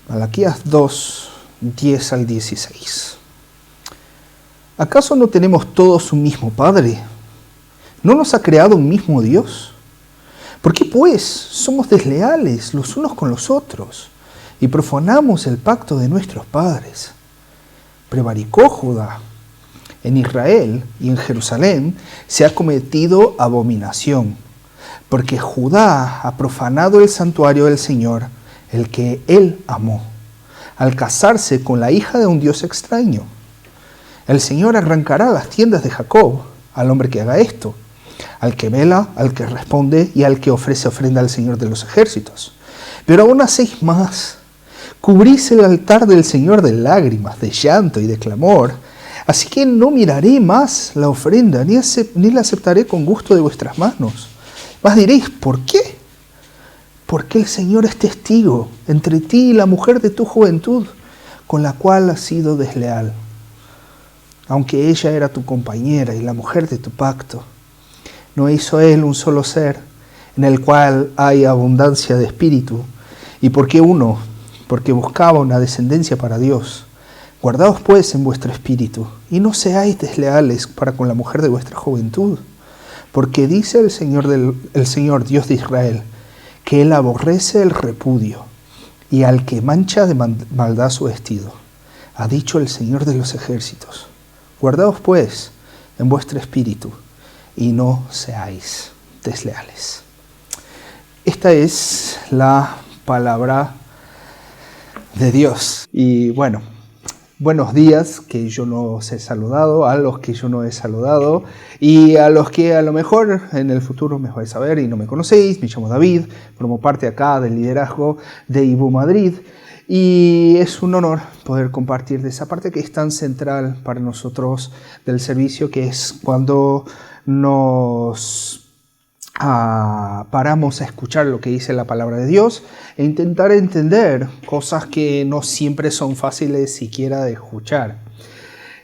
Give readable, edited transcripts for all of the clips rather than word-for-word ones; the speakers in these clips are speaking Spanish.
Malaquías 2, 10 al 16. ¿Acaso no tenemos todos un mismo Padre? ¿No nos ha creado un mismo Dios? ¿Por qué pues somos desleales los unos con los otros y profanamos el pacto de nuestros padres? Prevaricó Judá. En Israel y en Jerusalén se ha cometido abominación, porque Judá ha profanado el santuario del Señor, el que él amó, al casarse con la hija de un Dios extraño. El Señor arrancará las tiendas de Jacob al hombre que haga esto, al que vela, al que responde y al que ofrece ofrenda al Señor de los ejércitos. Pero aún hacéis más. Cubrís el altar del Señor de lágrimas, de llanto y de clamor. Así que no miraré más la ofrenda, ni la aceptaré con gusto de vuestras manos. Mas diréis, ¿por qué? Porque el Señor es testigo entre ti y la mujer de tu juventud, con la cual has sido desleal. Aunque ella era tu compañera y la mujer de tu pacto, ¿no hizo él un solo ser, en el cual hay abundancia de espíritu? ¿Y por qué uno? Porque buscaba una descendencia para Dios. Guardaos pues en vuestro espíritu, y no seáis desleales para con la mujer de vuestra juventud. Porque dice el Señor Dios de Israel, que él aborrece el repudio, y al que mancha de maldad su vestido. Ha dicho el Señor de los ejércitos. Guardaos pues en vuestro espíritu, y no seáis desleales. Esta es la palabra de Dios. Y bueno, buenos días, que yo no os he saludado, a los que yo no he saludado, y a los que a lo mejor en el futuro me vais a ver y no me conocéis. Me llamo David, formo parte acá del liderazgo de IBU Madrid, y es un honor poder compartir de esa parte que es tan central para nosotros del servicio, que es cuando nos paramos a escuchar lo que dice la palabra de Dios e intentar entender cosas que no siempre son fáciles siquiera de escuchar.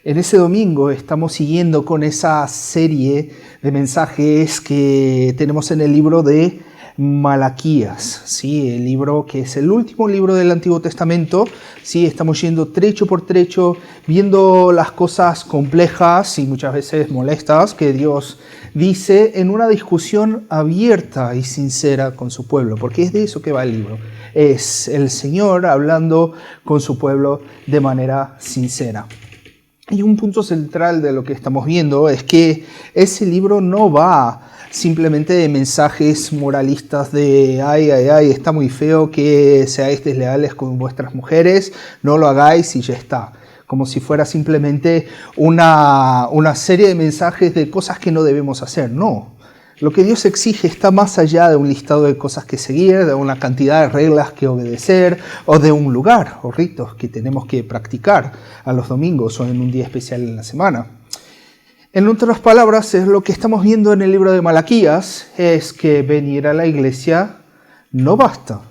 En ese domingo estamos siguiendo con esa serie de mensajes que tenemos en el libro de Malaquías, ¿sí? El libro que es el último libro del Antiguo Testamento, ¿sí? Estamos yendo trecho por trecho, viendo las cosas complejas y muchas veces molestas que Dios dice en una discusión abierta y sincera con su pueblo, porque es de eso que va el libro. Es el Señor hablando con su pueblo de manera sincera. Y un punto central de lo que estamos viendo es que ese libro no va simplemente de mensajes moralistas de ay, está muy feo que seáis desleales con vuestras mujeres, no lo hagáis y ya está. Como si fuera simplemente una serie de mensajes de cosas que no debemos hacer. No. Lo que Dios exige está más allá de un listado de cosas que seguir, de una cantidad de reglas que obedecer, o de un lugar o ritos que tenemos que practicar a los domingos o en un día especial en la semana. En otras palabras, es lo que estamos viendo en el libro de Malaquías, es que venir a la iglesia no basta,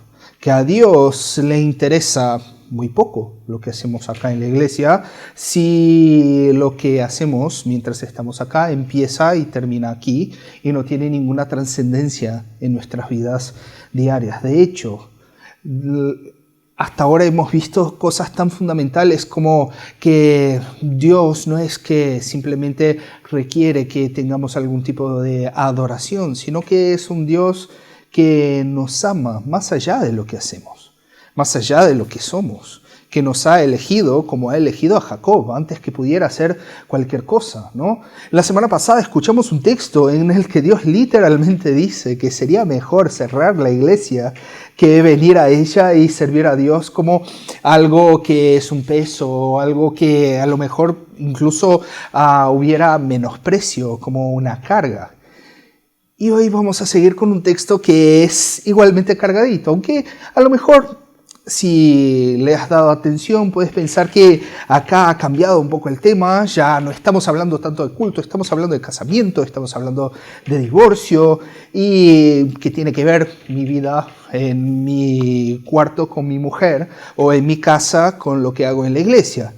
que a Dios le interesa muy poco lo que hacemos acá en la iglesia, si lo que hacemos mientras estamos acá empieza y termina aquí y no tiene ninguna trascendencia en nuestras vidas diarias. De hecho, hasta ahora hemos visto cosas tan fundamentales como que Dios no es que simplemente requiere que tengamos algún tipo de adoración, sino que es un Dios que nos ama más allá de lo que hacemos, más allá de lo que somos, que nos ha elegido como ha elegido a Jacob antes que pudiera hacer cualquier cosa, ¿no? La semana pasada escuchamos un texto en el que Dios literalmente dice que sería mejor cerrar la iglesia que venir a ella y servir a Dios como algo que es un peso, o algo que a lo mejor incluso hubiera menosprecio, como una carga. Y hoy vamos a seguir con un texto que es igualmente cargadito, aunque a lo mejor si le has dado atención puedes pensar que acá ha cambiado un poco el tema, ya no estamos hablando tanto de culto, estamos hablando de casamiento, estamos hablando de divorcio y que tiene que ver mi vida en mi cuarto con mi mujer o en mi casa con lo que hago en la iglesia.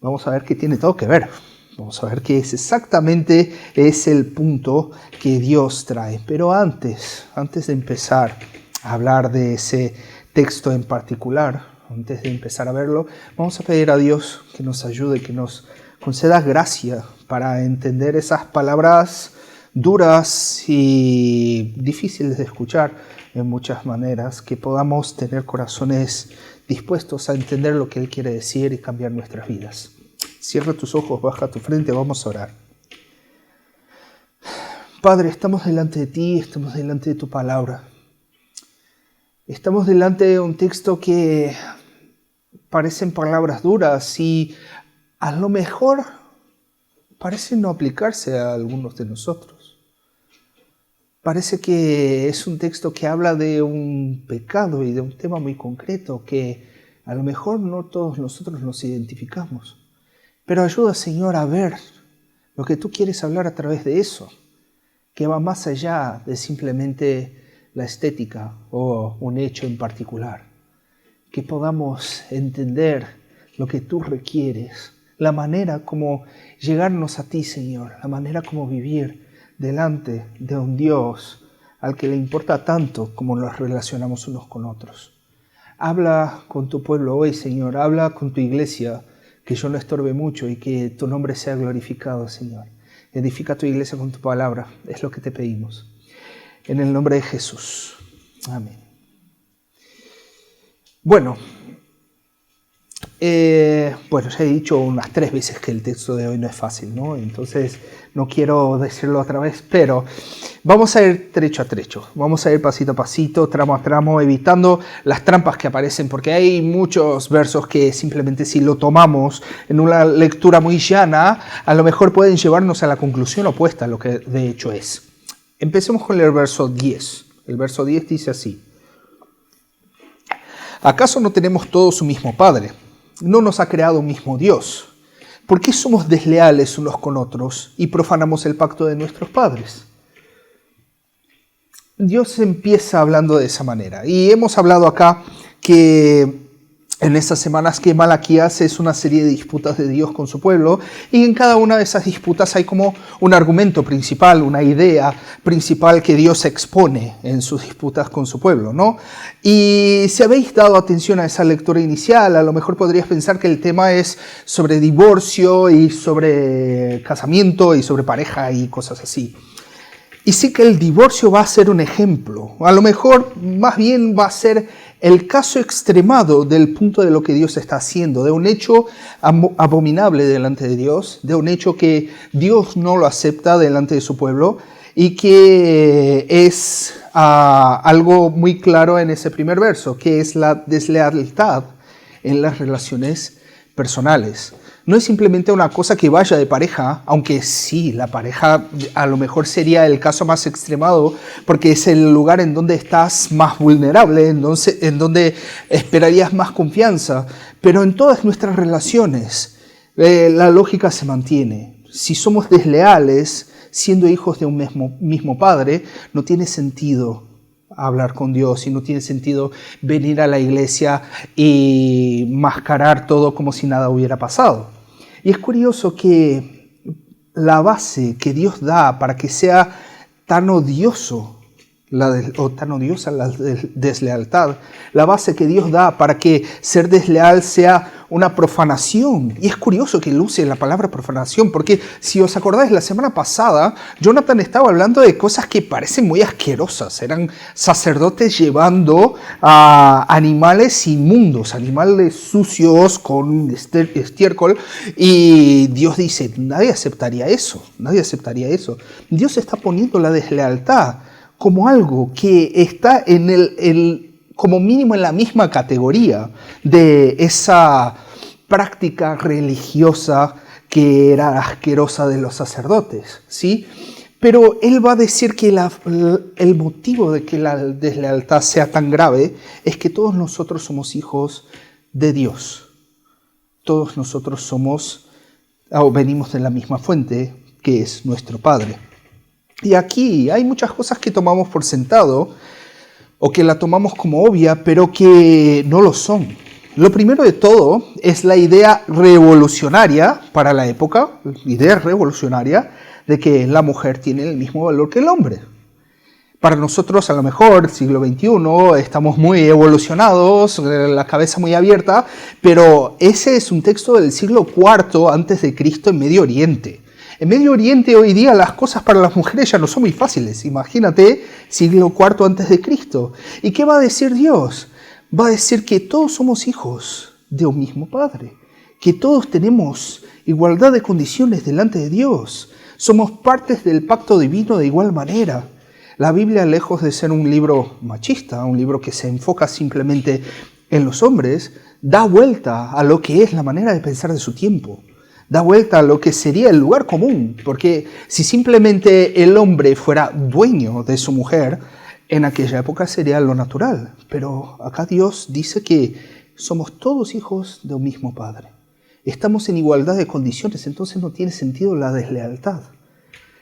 Vamos a ver que tiene todo que ver. Vamos a ver qué es exactamente el punto que Dios trae. Pero antes de empezar a hablar de ese texto en particular, antes de empezar a verlo, vamos a pedir a Dios que nos ayude, que nos conceda gracia para entender esas palabras duras y difíciles de escuchar en muchas maneras, que podamos tener corazones dispuestos a entender lo que Él quiere decir y cambiar nuestras vidas. Cierra tus ojos, baja tu frente, vamos a orar. Padre, estamos delante de ti, estamos delante de tu palabra. Estamos delante de un texto que parecen palabras duras y a lo mejor parecen no aplicarse a algunos de nosotros. Parece que es un texto que habla de un pecado y de un tema muy concreto que a lo mejor no todos nosotros nos identificamos. Pero ayuda, Señor, a ver lo que tú quieres hablar a través de eso, que va más allá de simplemente la estética o un hecho en particular. Que podamos entender lo que tú requieres, la manera como llegarnos a ti, Señor, la manera como vivir delante de un Dios al que le importa tanto como nos relacionamos unos con otros. Habla con tu pueblo hoy, Señor, habla con tu iglesia, que yo no estorbe mucho y que tu nombre sea glorificado, Señor. Edifica tu iglesia con tu palabra, es lo que te pedimos. En el nombre de Jesús. Amén. Bueno, ya he dicho unas 3 veces que el texto de hoy no es fácil, ¿no? Entonces no quiero decirlo otra vez, pero vamos a ir trecho a trecho, vamos a ir pasito a pasito, tramo a tramo, evitando las trampas que aparecen, porque hay muchos versos que simplemente si lo tomamos en una lectura muy llana, a lo mejor pueden llevarnos a la conclusión opuesta a lo que de hecho es. Empecemos con el verso 10. El verso 10 dice así: ¿acaso no tenemos todos un mismo Padre? ¿No nos ha creado un mismo Dios? ¿Por qué somos desleales unos con otros y profanamos el pacto de nuestros padres? Dios empieza hablando de esa manera. Y hemos hablado acá que en estas semanas que Malaquías es una serie de disputas de Dios con su pueblo, y en cada una de esas disputas hay como un argumento principal, una idea principal que Dios expone en sus disputas con su pueblo, ¿no? Y si habéis dado atención a esa lectura inicial, a lo mejor podrías pensar que el tema es sobre divorcio y sobre casamiento y sobre pareja y cosas así. Y sí que el divorcio va a ser un ejemplo, a lo mejor más bien va a ser el caso extremado del punto de lo que Dios está haciendo, de un hecho abominable delante de Dios, de un hecho que Dios no lo acepta delante de su pueblo y que es algo muy claro en ese primer verso, que es la deslealtad en las relaciones personales. No es simplemente una cosa que vaya de pareja, aunque sí, la pareja a lo mejor sería el caso más extremado, porque es el lugar en donde estás más vulnerable, en donde esperarías más confianza. Pero en todas nuestras relaciones la lógica se mantiene. Si somos desleales, siendo hijos de un mismo padre, no tiene sentido hablar con Dios y no tiene sentido venir a la iglesia y mascarar todo como si nada hubiera pasado. Y es curioso que la base que Dios da para que sea tan odiosa la deslealtad, la base que Dios da para que ser desleal sea una profanación. Y es curioso que él use la palabra profanación, porque si os acordáis, la semana pasada Jonathan estaba hablando de cosas que parecen muy asquerosas. Eran sacerdotes llevando a animales inmundos, animales sucios con estiércol, y Dios dice, nadie aceptaría eso. Dios está poniendo la deslealtad como algo que está como mínimo en la misma categoría de esa práctica religiosa que era asquerosa de los sacerdotes, ¿sí? Pero él va a decir que el motivo de que la deslealtad sea tan grave es que todos nosotros somos hijos de Dios. Todos nosotros venimos de la misma fuente, que es nuestro Padre. Y aquí hay muchas cosas que tomamos por sentado o que la tomamos como obvia, pero que no lo son. Lo primero de todo es la idea revolucionaria para la época, de que la mujer tiene el mismo valor que el hombre. Para nosotros, a lo mejor, siglo XXI, estamos muy evolucionados, la cabeza muy abierta, pero ese es un texto del siglo IV antes de Cristo en Medio Oriente. En Medio Oriente hoy día las cosas para las mujeres ya no son muy fáciles. Imagínate, siglo IV antes de Cristo. ¿Y qué va a decir Dios? Va a decir que todos somos hijos de un mismo Padre, que todos tenemos igualdad de condiciones delante de Dios. Somos partes del pacto divino de igual manera. La Biblia, lejos de ser un libro machista, un libro que se enfoca simplemente en los hombres, da vuelta a lo que es la manera de pensar de su tiempo. Da vuelta a lo que sería el lugar común, porque si simplemente el hombre fuera dueño de su mujer, en aquella época sería lo natural. Pero acá Dios dice que somos todos hijos de un mismo Padre. Estamos en igualdad de condiciones, entonces no tiene sentido la deslealtad.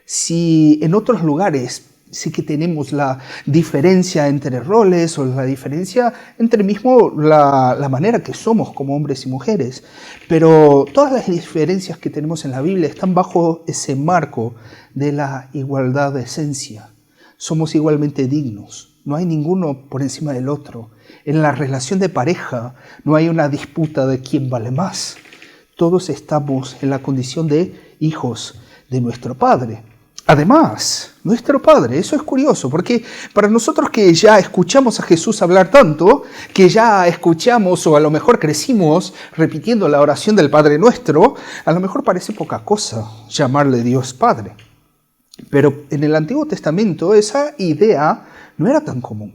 Si en otros lugares sí que tenemos la diferencia entre roles o la diferencia entre mismo la manera que somos como hombres y mujeres, pero todas las diferencias que tenemos en la Biblia están bajo ese marco de la igualdad de esencia. Somos igualmente dignos, no hay ninguno por encima del otro. En la relación de pareja no hay una disputa de quién vale más. Todos estamos en la condición de hijos de nuestro Padre. Además, nuestro Padre, eso es curioso, porque para nosotros que ya escuchamos a Jesús hablar tanto, que ya escuchamos o a lo mejor crecimos repitiendo la oración del Padre Nuestro, a lo mejor parece poca cosa llamarle Dios Padre. Pero en el Antiguo Testamento esa idea no era tan común.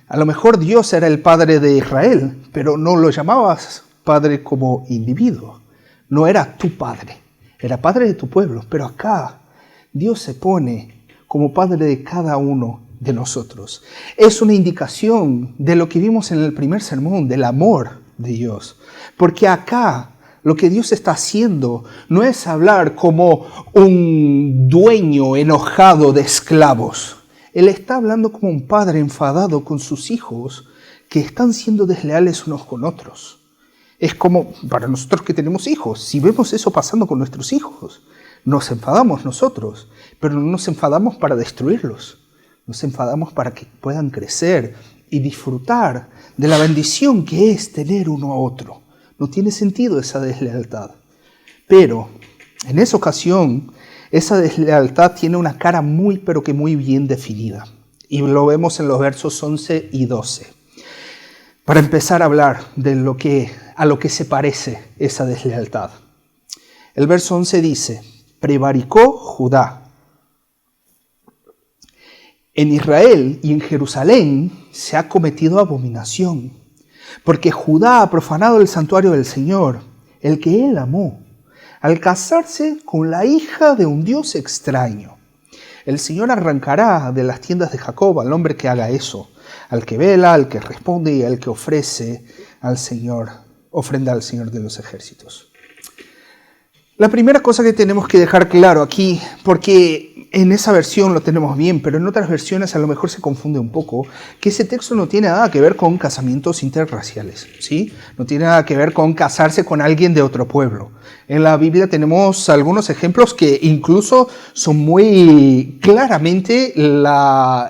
A lo mejor Dios era el Padre de Israel, pero no lo llamabas Padre como individuo. No era tu Padre, era Padre de tu pueblo, pero acá Dios se pone como Padre de cada uno de nosotros. Es una indicación de lo que vimos en el primer sermón, del amor de Dios. Porque acá lo que Dios está haciendo no es hablar como un dueño enojado de esclavos. Él está hablando como un padre enfadado con sus hijos que están siendo desleales unos con otros. Es como para nosotros que tenemos hijos, si vemos eso pasando con nuestros hijos, nos enfadamos nosotros, pero no nos enfadamos para destruirlos. Nos enfadamos para que puedan crecer y disfrutar de la bendición que es tener uno a otro. No tiene sentido esa deslealtad. Pero en esa ocasión, esa deslealtad tiene una cara muy, pero que muy bien definida. Y lo vemos en los versos 11 y 12. Para empezar a hablar de a lo que se parece esa deslealtad. El verso 11 dice: prevaricó Judá. En Israel y en Jerusalén se ha cometido abominación, porque Judá ha profanado el santuario del Señor, el que él amó, al casarse con la hija de un Dios extraño. El Señor arrancará de las tiendas de Jacob al hombre que haga eso, al que vela, al que responde y al que ofrece al Señor, ofrenda al Señor de los ejércitos. La primera cosa que tenemos que dejar claro aquí, porque en esa versión lo tenemos bien, pero en otras versiones a lo mejor se confunde un poco, que ese texto no tiene nada que ver con casamientos interraciales, ¿sí? No tiene nada que ver con casarse con alguien de otro pueblo. En la Biblia tenemos algunos ejemplos que incluso son muy claramente,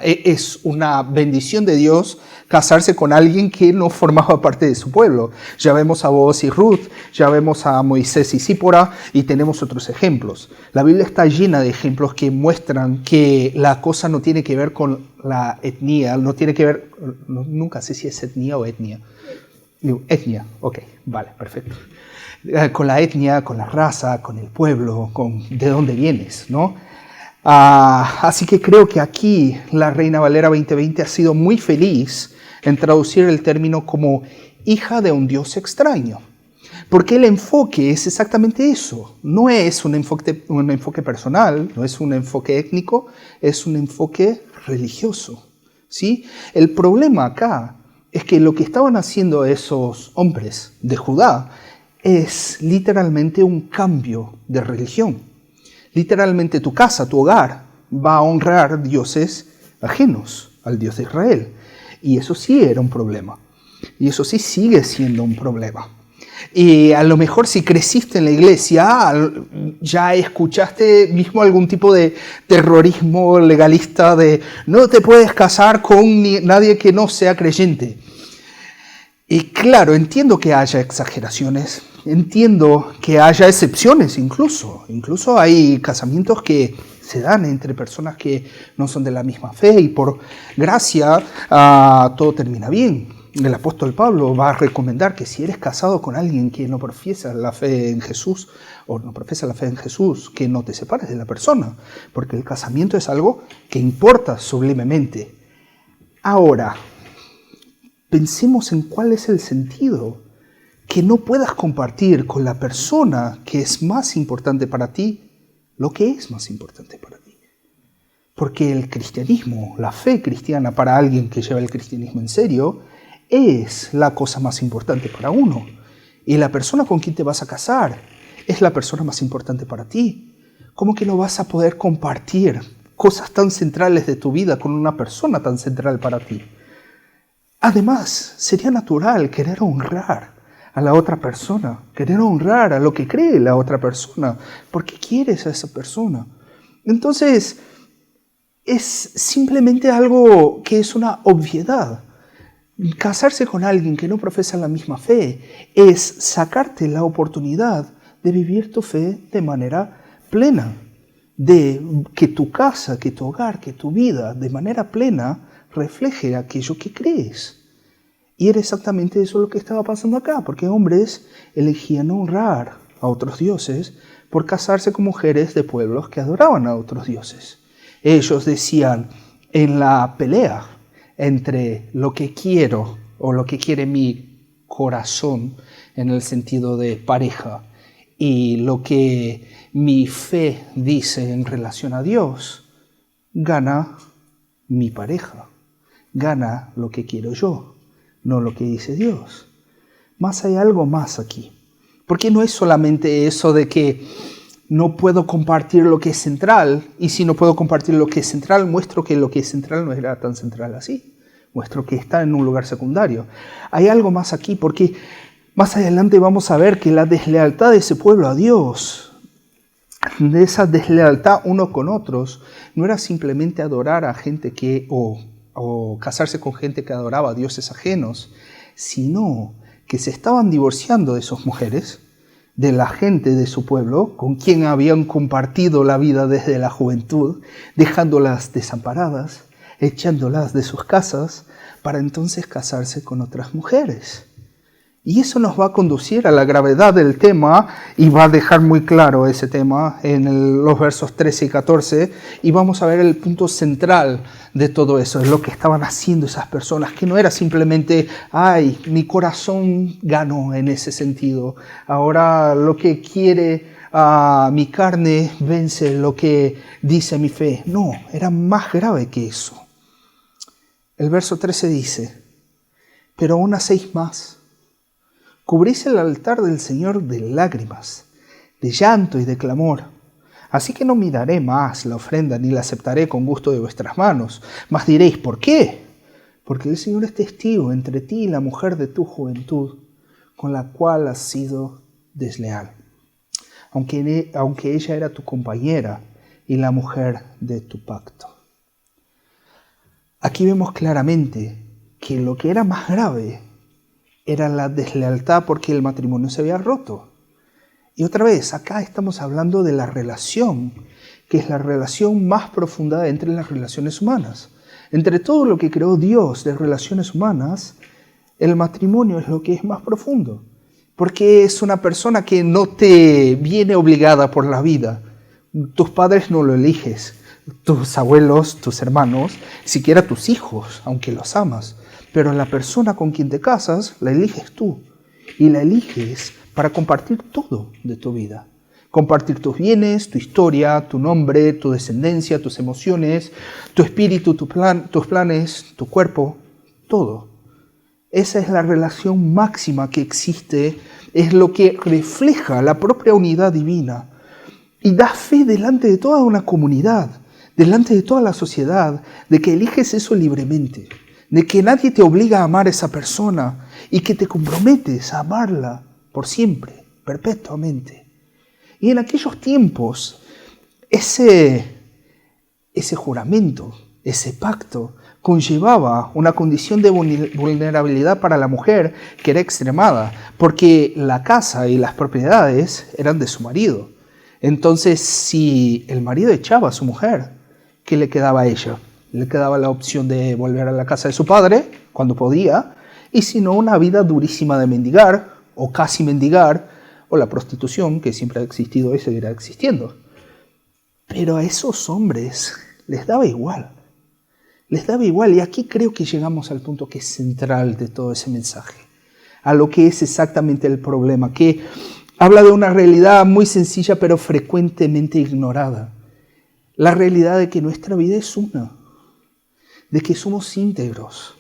es una bendición de Dios casarse con alguien que no formaba parte de su pueblo. Ya vemos a Booz y Ruth, ya vemos a Moisés y Sípora y tenemos otros ejemplos. La Biblia está llena de ejemplos que muestran que la cosa no tiene que ver con la etnia, no tiene que ver, nunca sé si es etnia o etnia. Etnia, ok, vale, perfecto. Con la etnia, con la raza, con el pueblo, con de dónde vienes, ¿no? Así que creo que aquí la Reina Valera 2020 ha sido muy feliz en traducir el término como hija de un Dios extraño. Porque el enfoque es exactamente eso. No es un enfoque personal, no es un enfoque étnico, es un enfoque religioso, ¿sí? El problema acá es que lo que estaban haciendo esos hombres de Judá es literalmente un cambio de religión. Literalmente tu casa, tu hogar, va a honrar dioses ajenos al Dios de Israel. Y eso sí era un problema. Y eso sí sigue siendo un problema. Y a lo mejor si creciste en la iglesia, ya escuchaste mismo algún tipo de terrorismo legalista de no te puedes casar con nadie que no sea creyente. Y claro, entiendo que haya exageraciones, entiendo que haya excepciones incluso. Incluso hay casamientos que se dan entre personas que no son de la misma fe y por gracia todo termina bien. El apóstol Pablo va a recomendar que si eres casado con alguien que no profesa la fe en Jesús o no profesa la fe en Jesús, que no te separes de la persona, porque el casamiento es algo que importa sublimemente. Ahora, pensemos en cuál es el sentido que no puedas compartir con la persona que es más importante para ti lo que es más importante para ti. Porque el cristianismo, la fe cristiana para alguien que lleva el cristianismo en serio, es la cosa más importante para uno. Y la persona con quien te vas a casar es la persona más importante para ti. ¿Cómo que no vas a poder compartir cosas tan centrales de tu vida con una persona tan central para ti? Además, sería natural querer honrar a la otra persona, querer honrar a lo que cree la otra persona, porque quieres a esa persona. Entonces, es simplemente algo que es una obviedad. Casarse con alguien que no profesa la misma fe es sacarte la oportunidad de vivir tu fe de manera plena, de que tu casa, que tu hogar, que tu vida de manera plena refleje aquello que crees. Y era exactamente eso lo que estaba pasando acá, porque hombres elegían honrar a otros dioses por casarse con mujeres de pueblos que adoraban a otros dioses. Ellos decían, en la pelea entre lo que quiero o lo que quiere mi corazón en el sentido de pareja y lo que mi fe dice en relación a Dios, gana mi pareja, gana lo que quiero yo, no lo que dice Dios. Más hay algo más aquí, porque no es solamente eso de que no puedo compartir lo que es central, y si no puedo compartir lo que es central, muestro que lo que es central no era tan central así. Muestro que está en un lugar secundario. Hay algo más aquí, porque más adelante vamos a ver que la deslealtad de ese pueblo a Dios, de esa deslealtad uno con otros, no era simplemente adorar a gente que, o casarse con gente que adoraba a dioses ajenos, sino que se estaban divorciando de sus mujeres, de la gente de su pueblo, con quien habían compartido la vida desde la juventud, dejándolas desamparadas, echándolas de sus casas, para entonces casarse con otras mujeres. Y eso nos va a conducir a la gravedad del tema, y va a dejar muy claro ese tema en los versos 13 y 14, y vamos a ver el punto central de todo eso, es lo que estaban haciendo esas personas, que no era simplemente, ay, mi corazón ganó en ese sentido, ahora lo que quiere mi carne vence lo que dice mi fe. No, era más grave que eso. El verso 13 dice, pero aún hacéis más. Cubrís el altar del Señor de lágrimas, de llanto y de clamor. Así que no miraré más la ofrenda ni la aceptaré con gusto de vuestras manos. Mas diréis, ¿por qué? Porque el Señor es testigo entre ti y la mujer de tu juventud, con la cual has sido desleal. Aunque ella era tu compañera y la mujer de tu pacto. Aquí vemos claramente que lo que era más grave era la deslealtad porque el matrimonio se había roto. Y otra vez, acá estamos hablando de la relación, que es la relación más profunda entre las relaciones humanas. Entre todo lo que creó Dios de relaciones humanas, el matrimonio es lo que es más profundo. Porque es una persona que no te viene obligada por la vida. Tus padres no lo eliges, tus abuelos, tus hermanos, siquiera tus hijos, aunque los amas. Pero la persona con quien te casas, la eliges tú. Y la eliges para compartir todo de tu vida. Compartir tus bienes, tu historia, tu nombre, tu descendencia, tus emociones, tu espíritu, tus planes, tu cuerpo, todo. Esa es la relación máxima que existe, es lo que refleja la propia unidad divina. Y da fe delante de toda una comunidad, delante de toda la sociedad, de que eliges eso libremente. De que nadie te obliga a amar a esa persona y que te comprometes a amarla por siempre, perpetuamente. Y en aquellos tiempos, ese juramento, ese pacto, conllevaba una condición de vulnerabilidad para la mujer que era extremada, porque la casa y las propiedades eran de su marido. Entonces, si el marido echaba a su mujer, ¿qué le quedaba a ella? Le quedaba la opción de volver a la casa de su padre, cuando podía, y si no, una vida durísima de mendigar, o casi mendigar, o la prostitución, que siempre ha existido y seguirá existiendo. Pero a esos hombres les daba igual. Les daba igual, y aquí creo que llegamos al punto que es central de todo ese mensaje, a lo que es exactamente el problema, que habla de una realidad muy sencilla pero frecuentemente ignorada. La realidad de que nuestra vida es una, de que somos íntegros,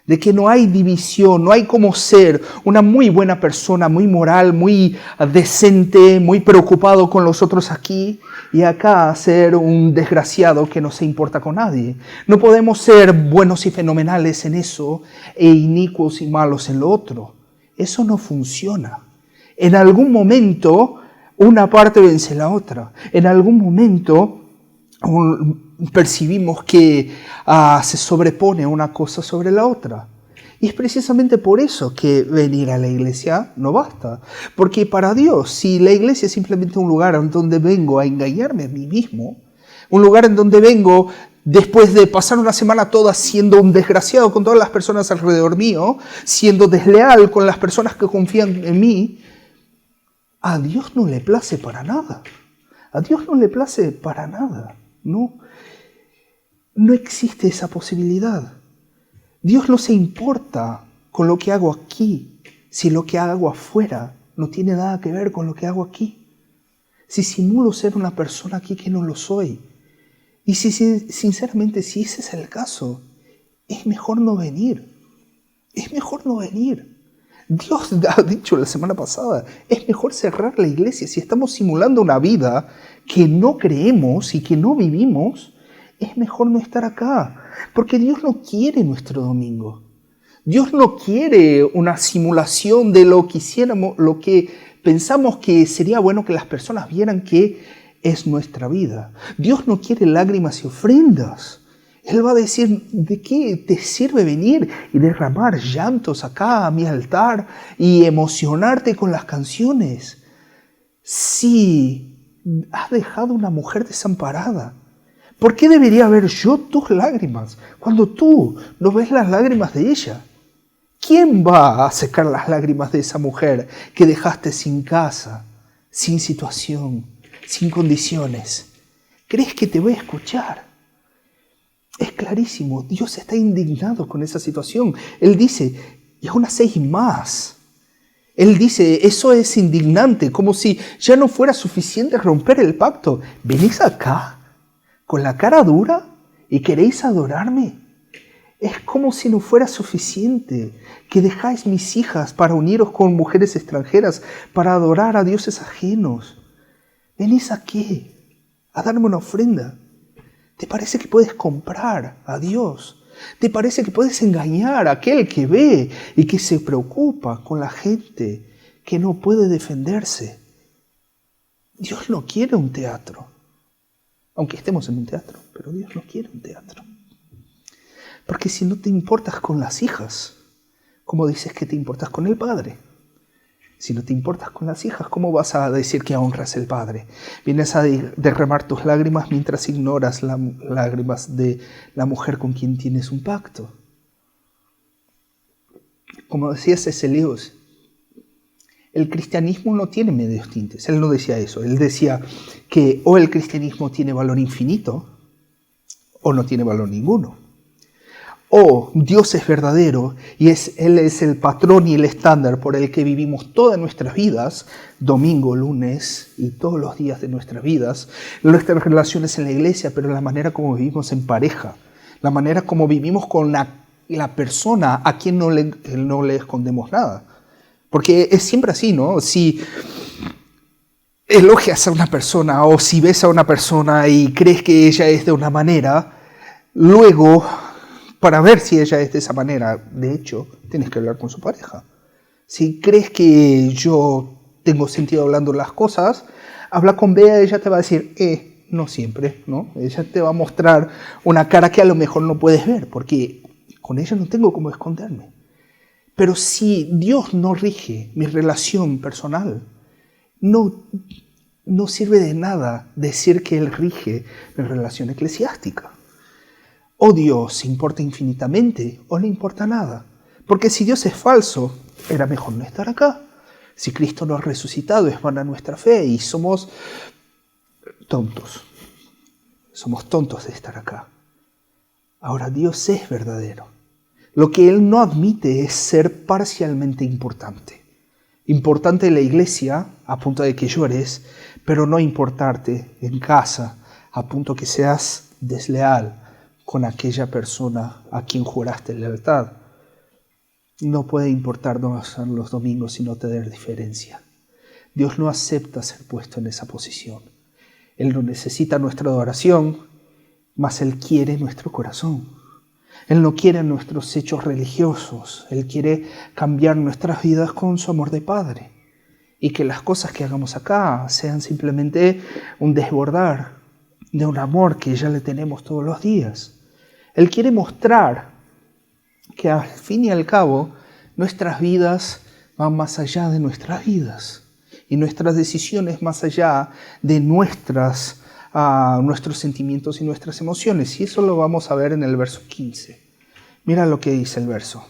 de que no hay división, no hay como ser una muy buena persona, muy moral, muy decente, muy preocupado con los otros aquí y acá ser un desgraciado que no se importa con nadie. No podemos ser buenos y fenomenales en eso e inicuos y malos en lo otro. Eso no funciona. En algún momento una parte vence la otra. En algún momento percibimos que se sobrepone una cosa sobre la otra. Y es precisamente por eso que venir a la iglesia no basta. Porque para Dios, si la iglesia es simplemente un lugar en donde vengo a engañarme a mí mismo, un lugar en donde vengo después de pasar una semana toda siendo un desgraciado con todas las personas alrededor mío, siendo desleal con las personas que confían en mí, a Dios no le place para nada. A Dios no le place para nada. No existe esa posibilidad. Dios no se importa con lo que hago aquí, si lo que hago afuera no tiene nada que ver con lo que hago aquí. Si simulo ser una persona aquí que no lo soy. Y sinceramente, si ese es el caso, es mejor no venir. Es mejor no venir. Dios ha dicho la semana pasada, es mejor cerrar la iglesia. Si estamos simulando una vida que no creemos y que no vivimos, es mejor no estar acá. Porque Dios no quiere nuestro domingo. Dios no quiere una simulación de lo que hiciéramos, lo que pensamos que sería bueno que las personas vieran que es nuestra vida. Dios no quiere lágrimas y ofrendas. Él va a decir, ¿de qué te sirve venir y derramar llantos acá a mi altar y emocionarte con las canciones? Si has dejado una mujer desamparada, ¿por qué debería ver yo tus lágrimas cuando tú no ves las lágrimas de ella? ¿Quién va a secar las lágrimas de esa mujer que dejaste sin casa, sin situación, sin condiciones? ¿Crees que te voy a escuchar? Es clarísimo, Dios está indignado con esa situación. Él dice, y aún hacéis más. Él dice, eso es indignante, como si ya no fuera suficiente romper el pacto. ¿Venís acá con la cara dura y queréis adorarme? Es como si no fuera suficiente que dejáis mis hijas para uniros con mujeres extranjeras, para adorar a dioses ajenos. ¿Venís aquí a darme una ofrenda? ¿Te parece que puedes comprar a Dios? ¿Te parece que puedes engañar a aquel que ve y que se preocupa con la gente que no puede defenderse? Dios no quiere un teatro, aunque estemos en un teatro, pero Dios no quiere un teatro. Porque si no te importas con las hijas, ¿cómo dices que te importas con el padre? Si no te importas con las hijas, ¿cómo vas a decir que honras al Padre? Vienes a derramar tus lágrimas mientras ignoras las lágrimas de la mujer con quien tienes un pacto. Como decía C.S. Lewis, el cristianismo no tiene medios tintes. Él no decía eso. Él decía que o el cristianismo tiene valor infinito o no tiene valor ninguno. O Dios es verdadero y Él es el patrón y el estándar por el que vivimos todas nuestras vidas, domingo, lunes y todos los días de nuestras vidas, nuestras relaciones en la iglesia, pero la manera como vivimos en pareja, la manera como vivimos con la persona a quien no le escondemos nada. Porque es siempre así, ¿no? Si elogias a una persona o si ves a una persona y crees que ella es de una manera, luego, para ver si ella es de esa manera, de hecho, tienes que hablar con su pareja. Si crees que yo tengo sentido hablando las cosas, habla con Bea, ella te va a decir, no siempre, ¿no? Ella te va a mostrar una cara que a lo mejor no puedes ver, porque con ella no tengo cómo esconderme. Pero si Dios no rige mi relación personal, no sirve de nada decir que Él rige mi relación eclesiástica. O Dios importa infinitamente o no importa nada. Porque si Dios es falso, era mejor no estar acá. Si Cristo no ha resucitado, es vana nuestra fe y somos tontos. Somos tontos de estar acá. Ahora, Dios es verdadero. Lo que Él no admite es ser parcialmente importante. Importante en la iglesia, a punto de que llores, pero no importarte en casa, a punto que seas desleal con aquella persona a quien juraste lealtad. No puede importarnos los domingos y no tener diferencia. Dios no acepta ser puesto en esa posición. Él no necesita nuestra adoración, mas Él quiere nuestro corazón. Él no quiere nuestros hechos religiosos. Él quiere cambiar nuestras vidas con su amor de Padre. Y que las cosas que hagamos acá sean simplemente un desbordar de un amor que ya le tenemos todos los días. Él quiere mostrar que al fin y al cabo nuestras vidas van más allá de nuestras vidas y nuestras decisiones más allá de nuestros sentimientos y nuestras emociones. Y eso lo vamos a ver en el verso 15. Mira lo que dice el verso.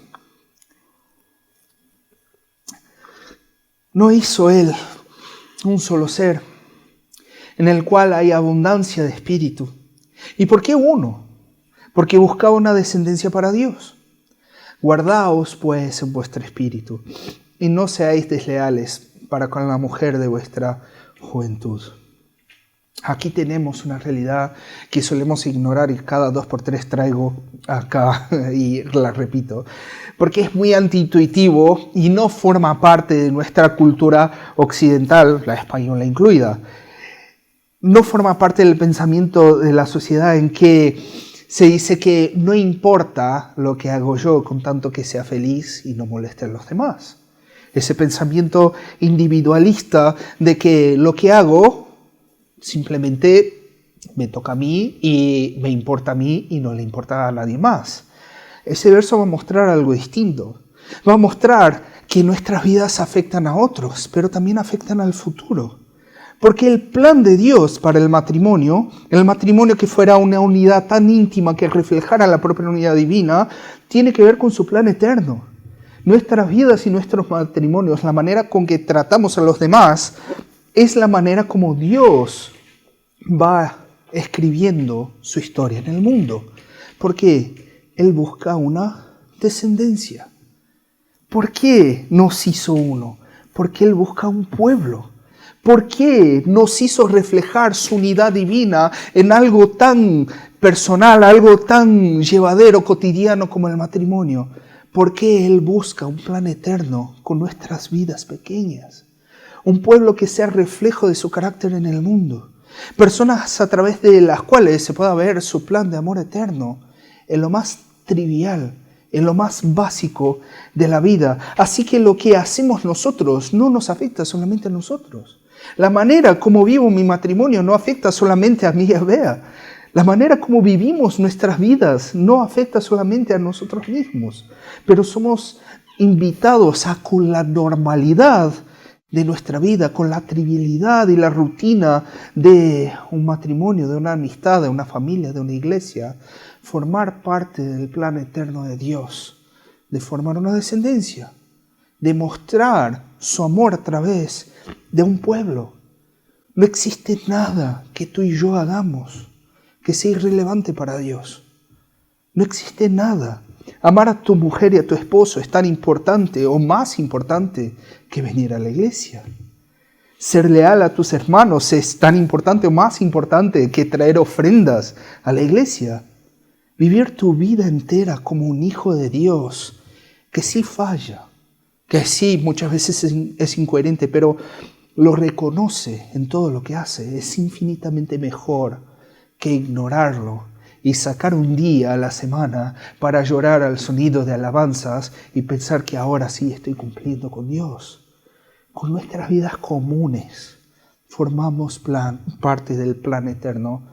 ¿No hizo Él un solo ser en el cual hay abundancia de espíritu? ¿Y por qué uno? Porque buscaba una descendencia para Dios. Guardaos pues en vuestro espíritu, y no seáis desleales para con la mujer de vuestra juventud. Aquí tenemos una realidad que solemos ignorar y cada 2x3 traigo acá y la repito, porque es muy antiintuitivo y no forma parte de nuestra cultura occidental, la española incluida. No forma parte del pensamiento de la sociedad en que se dice que no importa lo que hago yo con tanto que sea feliz y no moleste a los demás. Ese pensamiento individualista de que lo que hago simplemente me toca a mí y me importa a mí y no le importa a nadie más. Ese verso va a mostrar algo distinto. Va a mostrar que nuestras vidas afectan a otros, pero también afectan al futuro. Porque el plan de Dios para el matrimonio que fuera una unidad tan íntima que reflejara la propia unidad divina, tiene que ver con su plan eterno. Nuestras vidas y nuestros matrimonios, la manera con que tratamos a los demás, es la manera como Dios va escribiendo su historia en el mundo. Porque Él busca una descendencia. ¿Por qué nos hizo uno? Porque Él busca un pueblo. ¿Por qué nos hizo reflejar su unidad divina en algo tan personal, algo tan llevadero, cotidiano como el matrimonio? ¿Por qué Él busca un plan eterno con nuestras vidas pequeñas? Un pueblo que sea reflejo de su carácter en el mundo. Personas a través de las cuales se pueda ver su plan de amor eterno en lo más trivial, en lo más básico de la vida. Así que lo que hacemos nosotros no nos afecta solamente a nosotros. La manera como vivo mi matrimonio no afecta solamente a mí y a Bea. La manera como vivimos nuestras vidas no afecta solamente a nosotros mismos. Pero somos invitados a, con la normalidad de nuestra vida, con la trivialidad y la rutina de un matrimonio, de una amistad, de una familia, de una iglesia, formar parte del plan eterno de Dios, de formar una descendencia, de mostrar su amor a través de un pueblo. No existe nada que tú y yo hagamos que sea irrelevante para Dios. No existe nada. Amar a tu mujer y a tu esposo es tan importante o más importante que venir a la iglesia. Ser leal a tus hermanos es tan importante o más importante que traer ofrendas a la iglesia. Vivir tu vida entera como un hijo de Dios que sí falla, que sí muchas veces es incoherente, pero lo reconoce en todo lo que hace. Es infinitamente mejor que ignorarlo y sacar un día a la semana para llorar al sonido de alabanzas y pensar que ahora sí estoy cumpliendo con Dios. Con nuestras vidas comunes formamos parte del plan eterno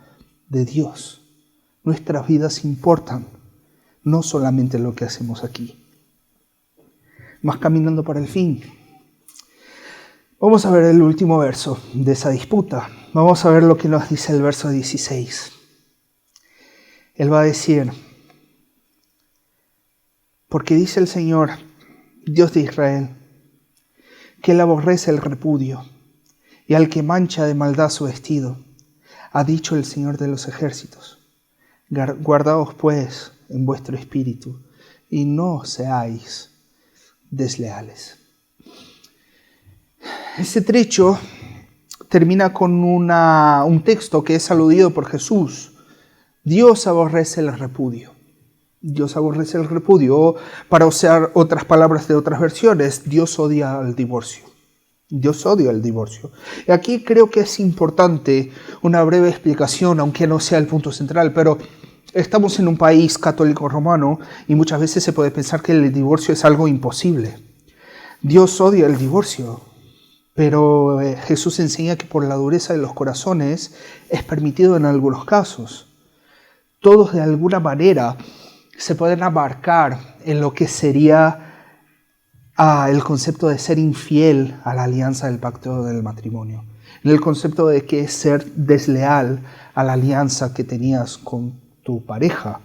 de Dios. Nuestras vidas importan, no solamente lo que hacemos aquí. Más caminando para el fin. Vamos a ver el último verso de esa disputa. Vamos a ver lo que nos dice el verso 16. Él va a decir, porque dice el Señor, Dios de Israel, que Él aborrece el repudio y al que mancha de maldad su vestido. Ha dicho el Señor de los ejércitos, guardaos pues en vuestro espíritu y no seáis desleales. Este trecho termina con un texto que es aludido por Jesús. Dios aborrece el repudio. Dios aborrece el repudio. O, para usar otras palabras de otras versiones, Dios odia el divorcio. Dios odia el divorcio. Y aquí creo que es importante una breve explicación, aunque no sea el punto central, pero estamos en un país católico romano y muchas veces se puede pensar que el divorcio es algo imposible. Dios odia el divorcio, pero Jesús enseña que por la dureza de los corazones es permitido en algunos casos. Todos de alguna manera se pueden abarcar en lo que sería el concepto de ser infiel a la alianza del pacto del matrimonio. En el concepto de que es ser desleal a la alianza que tenías con tu pareja,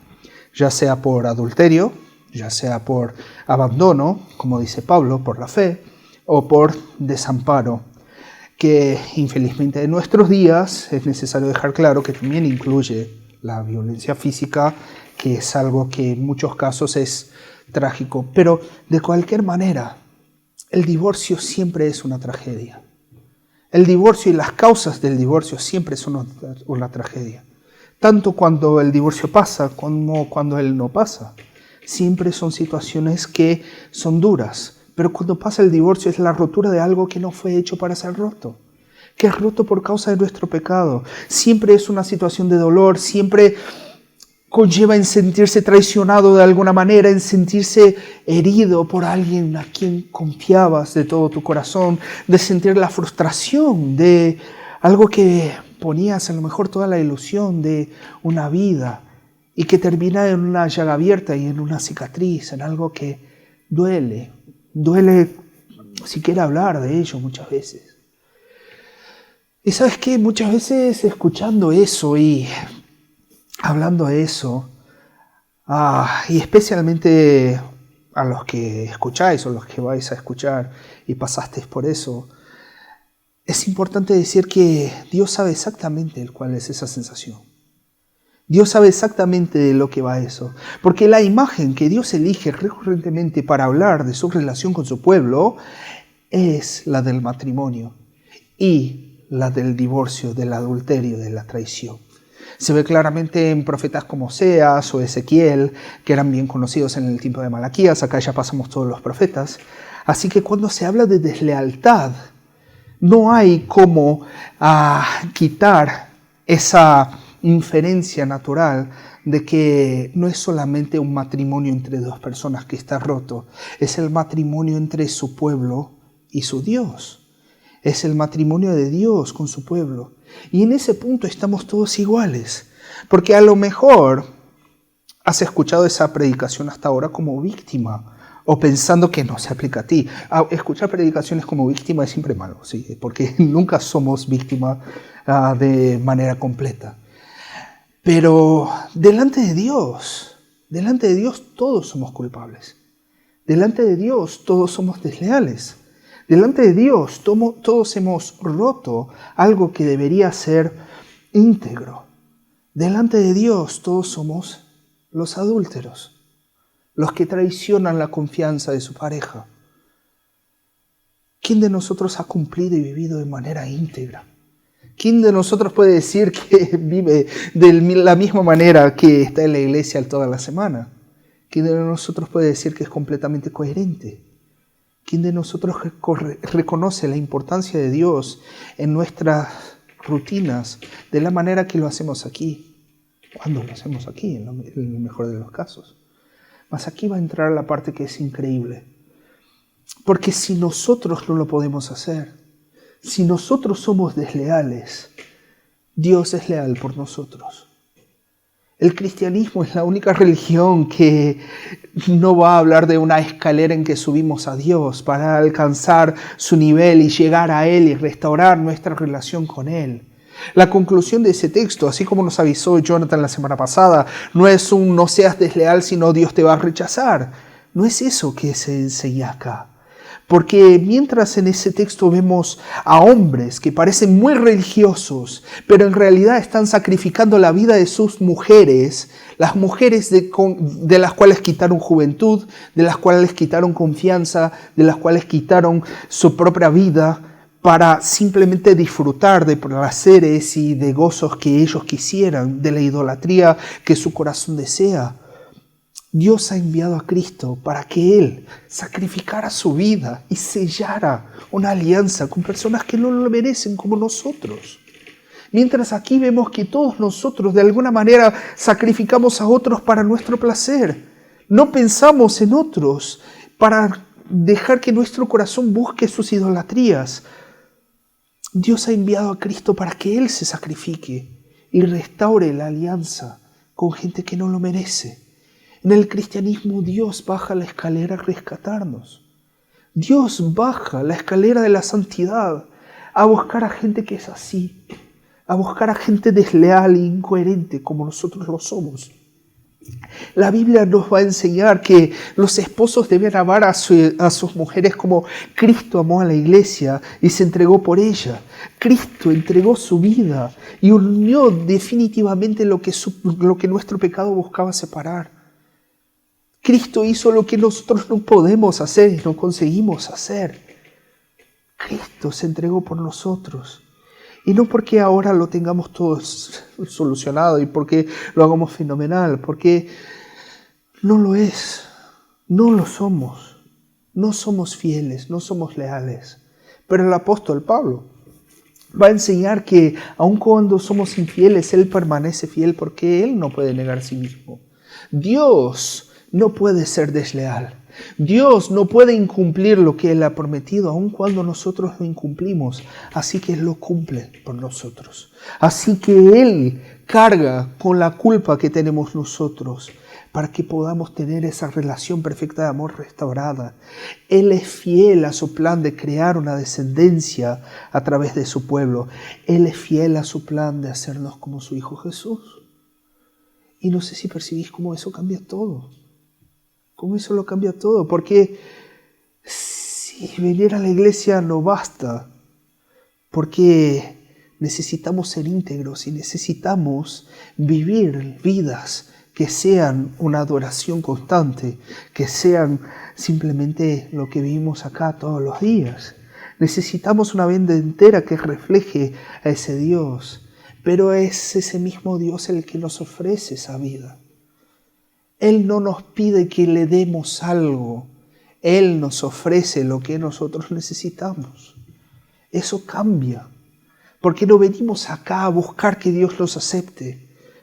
ya sea por adulterio, ya sea por abandono, como dice Pablo, por la fe, o por desamparo, que infelizmente en nuestros días es necesario dejar claro que también incluye la violencia física, que es algo que en muchos casos es trágico. Pero de cualquier manera, el divorcio siempre es una tragedia. El divorcio y las causas del divorcio siempre son una tragedia. Tanto cuando el divorcio pasa como cuando él no pasa. Siempre son situaciones que son duras. Pero cuando pasa el divorcio es la rotura de algo que no fue hecho para ser roto, que es roto por causa de nuestro pecado. Siempre es una situación de dolor, siempre conlleva en sentirse traicionado de alguna manera, en sentirse herido por alguien a quien confiabas de todo tu corazón, de sentir la frustración de algo que ponías a lo mejor toda la ilusión de una vida y que termina en una llaga abierta y en una cicatriz, en algo que duele siquiera hablar de ello muchas veces. Y ¿sabes qué? Muchas veces escuchando eso y hablando de eso, y especialmente a los que escucháis o los que vais a escuchar y pasasteis por eso, es importante decir que Dios sabe exactamente cuál es esa sensación. Dios sabe exactamente de lo que va eso, porque la imagen que Dios elige recurrentemente para hablar de su relación con su pueblo es la del matrimonio y la del divorcio, del adulterio, de la traición. Se ve claramente en profetas como Oseas o Ezequiel, que eran bien conocidos en el tiempo de Malaquías. Acá ya pasamos todos los profetas. Así que cuando se habla de deslealtad, no hay cómo quitar esa inferencia natural de que no es solamente un matrimonio entre dos personas que está roto, es el matrimonio entre su pueblo y su Dios. Es el matrimonio de Dios con su pueblo. Y en ese punto estamos todos iguales, porque a lo mejor has escuchado esa predicación hasta ahora como víctima, o pensando que no se aplica a ti. Escuchar predicaciones como víctima es siempre malo, ¿sí? Porque nunca somos víctimas de manera completa. Pero delante de Dios todos somos culpables. Delante de Dios todos somos desleales. Delante de Dios todos hemos roto algo que debería ser íntegro. Delante de Dios todos somos los adúlteros, los que traicionan la confianza de su pareja. ¿Quién de nosotros ha cumplido y vivido de manera íntegra? ¿Quién de nosotros puede decir que vive de la misma manera que está en la iglesia toda la semana? ¿Quién de nosotros puede decir que es completamente coherente? ¿Quién de nosotros reconoce la importancia de Dios en nuestras rutinas de la manera que lo hacemos aquí? cuando lo hacemos aquí, en el mejor de los casos. Mas aquí va a entrar la parte que es increíble. Porque si nosotros no lo podemos hacer, si nosotros somos desleales, Dios es leal por nosotros. El cristianismo es la única religión que no va a hablar de una escalera en que subimos a Dios para alcanzar su nivel y llegar a Él y restaurar nuestra relación con Él. La conclusión de ese texto, así como nos avisó Jonathan la semana pasada, no es un no seas desleal, sino Dios te va a rechazar. No es eso que se enseña acá. Porque mientras en ese texto vemos a hombres que parecen muy religiosos, pero en realidad están sacrificando la vida de sus mujeres, las mujeres de las cuales quitaron juventud, de las cuales quitaron confianza, de las cuales quitaron su propia vida, para simplemente disfrutar de placeres y de gozos que ellos quisieran, de la idolatría que su corazón desea. Dios ha enviado a Cristo para que Él sacrificara su vida y sellara una alianza con personas que no lo merecen como nosotros. Mientras aquí vemos que todos nosotros de alguna manera sacrificamos a otros para nuestro placer. No pensamos en otros para dejar que nuestro corazón busque sus idolatrías. Dios ha enviado a Cristo para que Él se sacrifique y restaure la alianza con gente que no lo merece. En el cristianismo Dios baja la escalera a rescatarnos. Dios baja la escalera de la santidad a buscar a gente que es así, a buscar a gente desleal e incoherente como nosotros lo somos. La Biblia nos va a enseñar que los esposos deben amar a sus mujeres como Cristo amó a la iglesia y se entregó por ella. Cristo entregó su vida y unió definitivamente lo que nuestro pecado buscaba separar. Cristo hizo lo que nosotros no podemos hacer y no conseguimos hacer. Cristo se entregó por nosotros. Y no porque ahora lo tengamos todo solucionado y porque lo hagamos fenomenal, porque no lo es, no lo somos, no somos fieles, no somos leales. Pero el apóstol Pablo va a enseñar que aun cuando somos infieles, Él permanece fiel porque Él no puede negar a sí mismo. Dios no puede ser desleal. Dios no puede incumplir lo que Él ha prometido, aun cuando nosotros lo incumplimos. Así que Él lo cumple por nosotros. Así que Él carga con la culpa que tenemos nosotros para que podamos tener esa relación perfecta de amor restaurada. Él es fiel a su plan de crear una descendencia a través de su pueblo. Él es fiel a su plan de hacernos como su Hijo Jesús. Y no sé si percibís cómo eso cambia todo. Cómo eso lo cambia todo. Porque si venir a la iglesia no basta. Porque necesitamos ser íntegros y necesitamos vivir vidas que sean una adoración constante, que sean simplemente lo que vivimos acá todos los días. Necesitamos una vida entera que refleje a ese Dios, pero es ese mismo Dios el que nos ofrece esa vida. Él no nos pide que le demos algo, Él nos ofrece lo que nosotros necesitamos. Eso cambia, porque no venimos acá a buscar que Dios los acepte,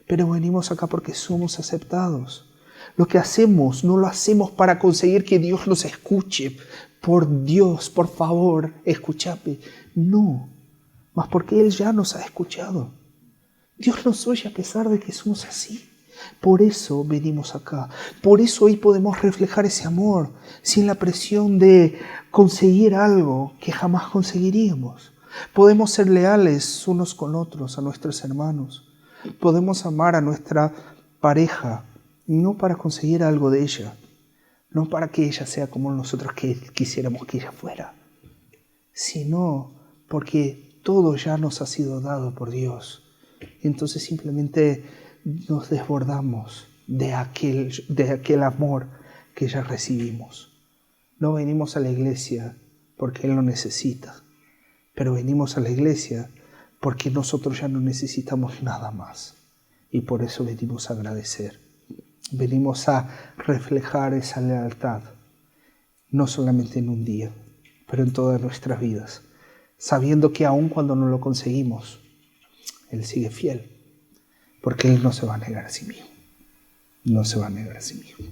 pero venimos acá porque somos aceptados. Lo que hacemos no lo hacemos para conseguir que Dios nos escuche. Por Dios, por favor, escúchame. No, mas porque Él ya nos ha escuchado. Dios nos oye a pesar de que somos así. Por eso venimos acá. Por eso hoy podemos reflejar ese amor sin la presión de conseguir algo que jamás conseguiríamos. Podemos ser leales unos con otros, a nuestros hermanos. Podemos amar a nuestra pareja, no para conseguir algo de ella, no para que ella sea como nosotros quisiéramos que ella fuera, sino porque todo ya nos ha sido dado por Dios. Entonces simplemente nos desbordamos de aquel amor que ya recibimos. No venimos a la iglesia porque Él lo necesita, pero venimos a la iglesia porque nosotros ya no necesitamos nada más. Y por eso venimos a agradecer. Venimos a reflejar esa lealtad, no solamente en un día, pero en todas nuestras vidas, sabiendo que aun cuando no lo conseguimos, Él sigue fiel. porque Él no se va a negar a sí mismo. No se va a negar a sí mismo.